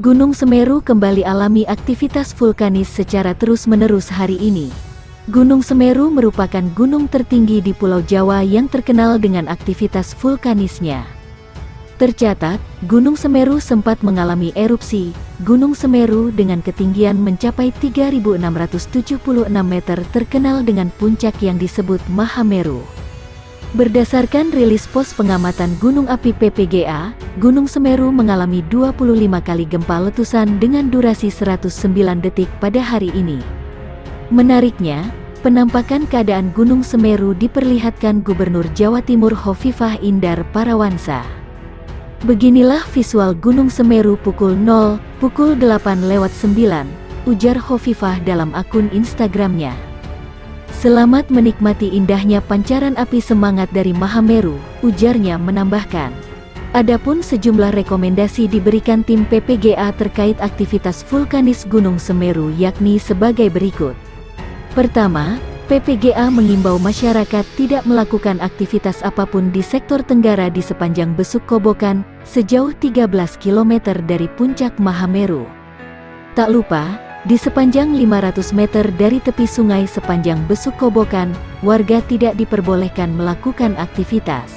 Gunung Semeru kembali alami aktivitas vulkanis secara terus-menerus hari ini. Gunung Semeru merupakan gunung tertinggi di Pulau Jawa yang terkenal dengan aktivitas vulkanisnya. Tercatat, Gunung Semeru sempat mengalami erupsi. Gunung Semeru dengan ketinggian mencapai 3.676 meter terkenal dengan puncak yang disebut Mahameru. Berdasarkan rilis pos pengamatan gunung api PPGA, Gunung Semeru mengalami 25 kali gempa letusan dengan durasi 109 detik pada hari ini. Menariknya, penampakan keadaan Gunung Semeru diperlihatkan Gubernur Jawa Timur Hovifah Indar Parawansa. Beginilah visual Gunung Semeru pukul 8:09, ujar Hovifah dalam akun Instagramnya. Selamat menikmati indahnya pancaran api semangat dari Mahameru, ujarnya menambahkan. Adapun sejumlah rekomendasi diberikan tim PPGA terkait aktivitas vulkanis Gunung Semeru yakni sebagai berikut. Pertama, PPGA mengimbau masyarakat tidak melakukan aktivitas apapun di sektor tenggara di sepanjang Besuk Kobokan, sejauh 13 km dari puncak Mahameru. Tak lupa, di sepanjang 500 meter dari tepi sungai sepanjang Besuk Kobokan, warga tidak diperbolehkan melakukan aktivitas.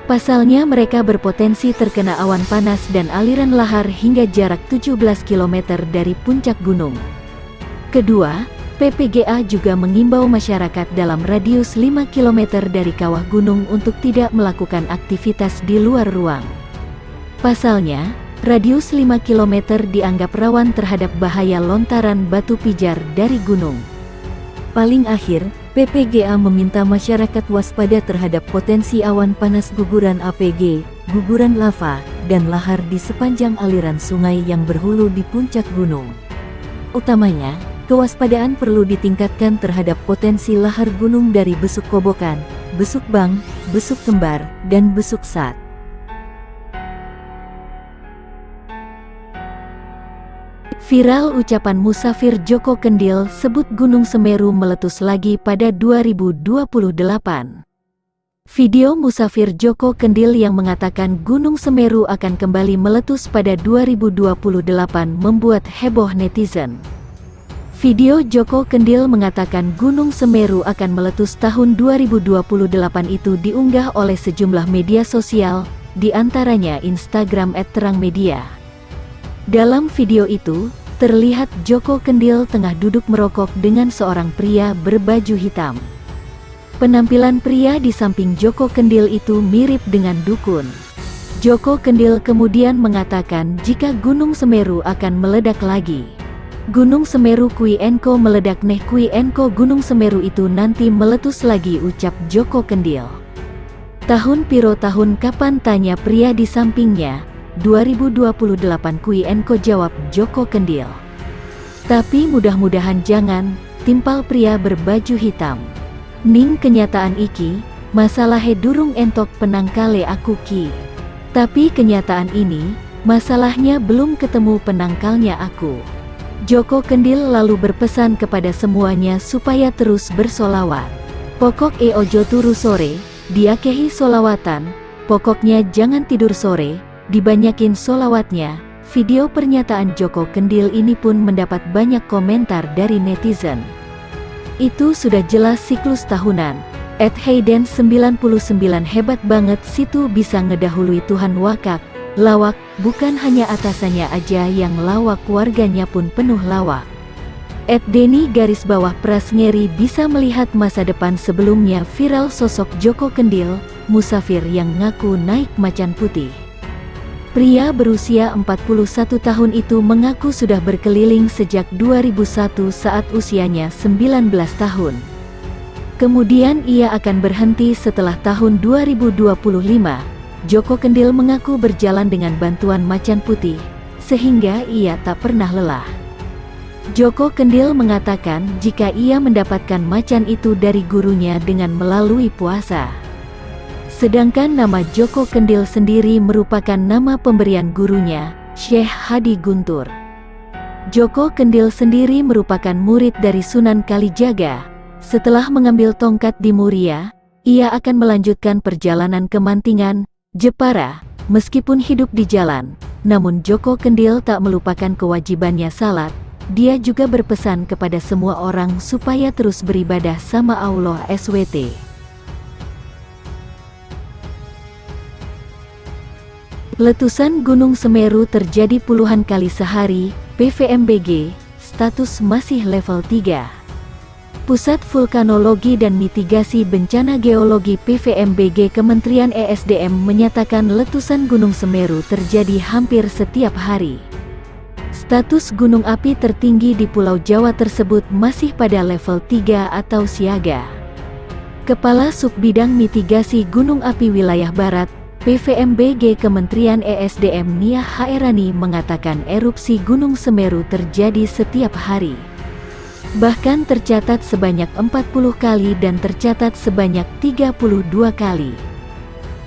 Pasalnya mereka berpotensi terkena awan panas dan aliran lahar hingga jarak 17 km dari puncak gunung. Kedua, PPGA juga mengimbau masyarakat dalam radius 5 km dari kawah gunung untuk tidak melakukan aktivitas di luar ruang. Pasalnya, radius 5 km dianggap rawan terhadap bahaya lontaran batu pijar dari gunung. Paling akhir, PPGA meminta masyarakat waspada terhadap potensi awan panas guguran APG, guguran lava, dan lahar di sepanjang aliran sungai yang berhulu di puncak gunung. Utamanya, kewaspadaan perlu ditingkatkan terhadap potensi lahar gunung dari Besuk Kobokan, Besuk Bang, Besuk Kembar, dan Besuk Sat. Viral ucapan musafir Joko Kendil sebut Gunung Semeru meletus lagi pada 2028. Video musafir Joko Kendil yang mengatakan Gunung Semeru akan kembali meletus pada 2028 membuat heboh netizen. Video Joko Kendil mengatakan Gunung Semeru akan meletus tahun 2028 itu diunggah oleh sejumlah media sosial, di antaranya Instagram @terangmedia. Dalam video itu, terlihat Joko Kendil tengah duduk merokok dengan seorang pria berbaju hitam. Penampilan pria di samping Joko Kendil itu mirip dengan dukun. Joko Kendil kemudian mengatakan jika Gunung Semeru akan meledak lagi. Gunung Semeru kui enko meledak neh kui enko Gunung Semeru itu nanti meletus lagi, ucap Joko Kendil. Tahun piro tahun kapan, tanya pria di sampingnya. 2028 kui enko, jawab Joko Kendil. Tapi mudah-mudahan jangan, timpal pria berbaju hitam. Ning kenyataan iki, masalahe durung entok penangkale aku ki. Tapi kenyataan ini, masalahnya belum ketemu penangkalnya aku. Joko Kendil lalu berpesan kepada semuanya supaya terus bersolawat. Pokok ojo turu sore, diakehi solawatan, pokoknya jangan tidur sore, dibanyakin solawatnya. Video pernyataan Joko Kendil ini pun mendapat banyak komentar dari netizen. Itu sudah jelas siklus tahunan. @Hayden99 hebat banget situ bisa ngedahului Tuhan wakak. Lawak, bukan hanya atasannya aja yang lawak, warganya pun penuh lawak. @Denny_Prasngeri bisa melihat masa depan sebelumnya viral sosok Joko Kendil, musafir yang ngaku naik macan putih. Pria berusia 41 tahun itu mengaku sudah berkeliling sejak 2001 saat usianya 19 tahun. Kemudian ia akan berhenti setelah tahun 2025. Joko Kendil mengaku berjalan dengan bantuan macan putih, sehingga ia tak pernah lelah. Joko Kendil mengatakan jika ia mendapatkan macan itu dari gurunya dengan melalui puasa. Sedangkan nama Joko Kendil sendiri merupakan nama pemberian gurunya, Syekh Hadi Guntur. Joko Kendil sendiri merupakan murid dari Sunan Kalijaga. Setelah mengambil tongkat di Muria, ia akan melanjutkan perjalanan ke Mantingan, Jepara, Meskipun hidup di jalan, namun Joko Kendil tak melupakan kewajibannya salat. Dia juga berpesan kepada semua orang supaya terus beribadah sama Allah SWT. Letusan Gunung Semeru terjadi puluhan kali sehari, PVMBG, status masih level 3. Pusat Vulkanologi dan Mitigasi Bencana Geologi PVMBG Kementerian ESDM menyatakan letusan Gunung Semeru terjadi hampir setiap hari. Status gunung api tertinggi di Pulau Jawa tersebut masih pada level 3 atau siaga. Kepala Subbidang Mitigasi Gunung Api Wilayah Barat, PVMBG Kementerian ESDM Nia Hairani mengatakan erupsi Gunung Semeru terjadi setiap hari. Bahkan tercatat sebanyak 40 kali dan tercatat sebanyak 32 kali.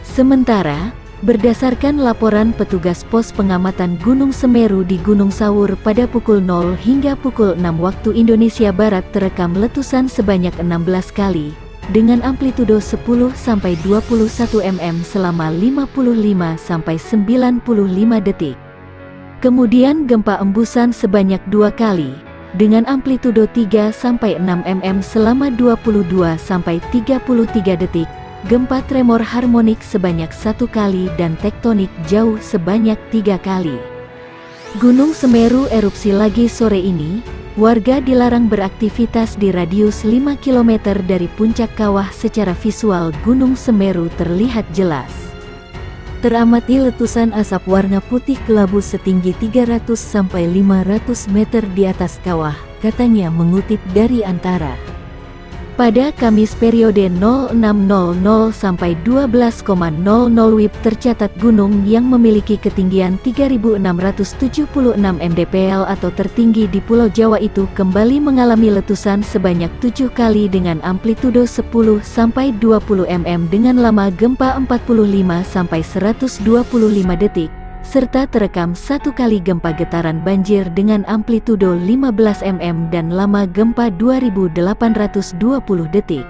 Sementara, berdasarkan laporan petugas pos pengamatan Gunung Semeru di Gunung Sawur pada pukul 0 hingga pukul 6 waktu Indonesia Barat terekam letusan sebanyak 16 kali, dengan amplitudo 10-21 mm selama 55-95 detik. Kemudian gempa embusan sebanyak 2 kali, dengan amplitudo 3-6 mm selama 22-33 detik, gempa tremor harmonik sebanyak 1 kali dan tektonik jauh sebanyak 3 kali. Gunung Semeru erupsi lagi sore ini. Warga dilarang beraktivitas di radius 5 km dari puncak kawah. Secara visual Gunung Semeru terlihat jelas. Teramati letusan asap warna putih kelabu setinggi 300-500 meter di atas kawah, katanya mengutip dari Antara. Pada Kamis periode 06.00 sampai 12.00 WIB tercatat gunung yang memiliki ketinggian 3.676 mdpl atau tertinggi di Pulau Jawa itu kembali mengalami letusan sebanyak 7 kali dengan amplitudo 10-20 mm dengan lama gempa 45-125 detik. Serta terekam 1 kali gempa getaran banjir dengan amplitudo 15 mm dan lama gempa 2820 detik.